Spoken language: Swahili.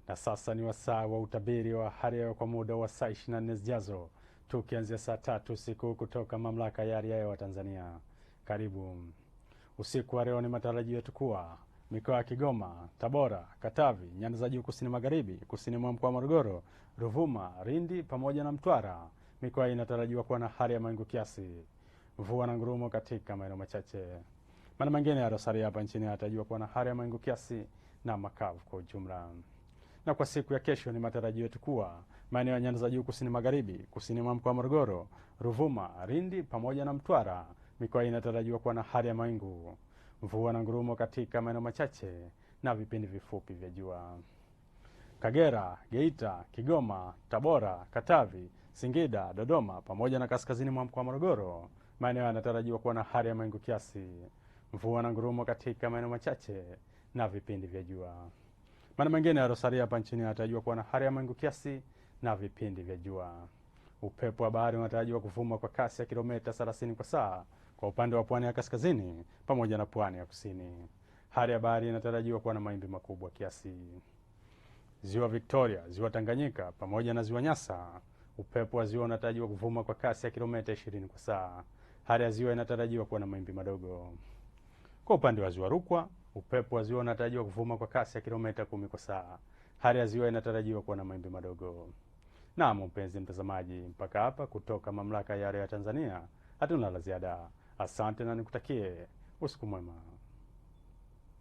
Na sasa ni wasaa wa utabiri wa hali ya hewa kwa muda wa saa 24 zijazo, tukianzia saa 3 usiku kutoka Mamlaka ya Hali ya Hewa Tanzania. Karibu. Usiku wa leo ni matarajio yetu kuwa mikoa ya Kigoma, Tabora, Katavi, nyanda za juu kusini magharibi, kusini mwa mkoa wa Morogoro, Ruvuma, Lindi pamoja na Mtwara, mikoa hii inatarajiwa kuwa na hali ya mawingu kiasi, mvua na ngurumo katika maeneo machache. Maeneo mengine yaliyosalia hapa nchini yanatarajiwa kuwa na hali ya mawingu kiasi na makavu kwa ujumla. Na kwa siku ya kesho ni matarajio yetu kuwa maeneo ya nyanda za juu kusini magharibi, kusini mwa mkoa wa Morogoro, Ruvuma, Lindi pamoja na Mtwara, mikoa hii inatarajiwa kuwa na hali ya mawingu, mvua na ngurumo katika maeneo machache na vipindi vifupi vya jua. Kagera, Geita, Kigoma, Tabora, Katavi, Singida, Dodoma pamoja na kaskazini mwa mkoa wa Morogoro, maeneo yanatarajiwa kuwa na hali ya mawingu kiasi, mvua na ngurumo katika maeneo machache na vipindi vya jua. Maeneo mengine ya Rosaria hapa nchini yanatarajiwa kuwa na hali ya mawingu kiasi na vipindi vya jua. Upepo wa bahari unatarajiwa kuvuma kwa kasi ya kilomita 30 kwa saa kwa upande wa pwani ya kaskazini pamoja na pwani ya kusini. Hali ya bahari inatarajiwa kuwa na mawimbi makubwa kiasi. Ziwa Victoria, Ziwa Tanganyika pamoja na Ziwa Nyasa, upepo wa ziwa unatarajiwa kuvuma kwa kasi ya kilomita 20 kwa saa. Hali ya ziwa inatarajiwa kuwa na mawimbi madogo. Kwa upande wa Ziwa Rukwa, upepo wa ziwa unatarajiwa kuvuma kwa kasi ya kilomita 10 kwa saa. Hali ya ziwa inatarajiwa kuwa na mawimbi madogo. Naam, mpenzi mtazamaji, mpaka hapa kutoka Mamlaka ya Hali ya Hewa Tanzania hatuna la ziada. Asante na nikutakie usiku mwema.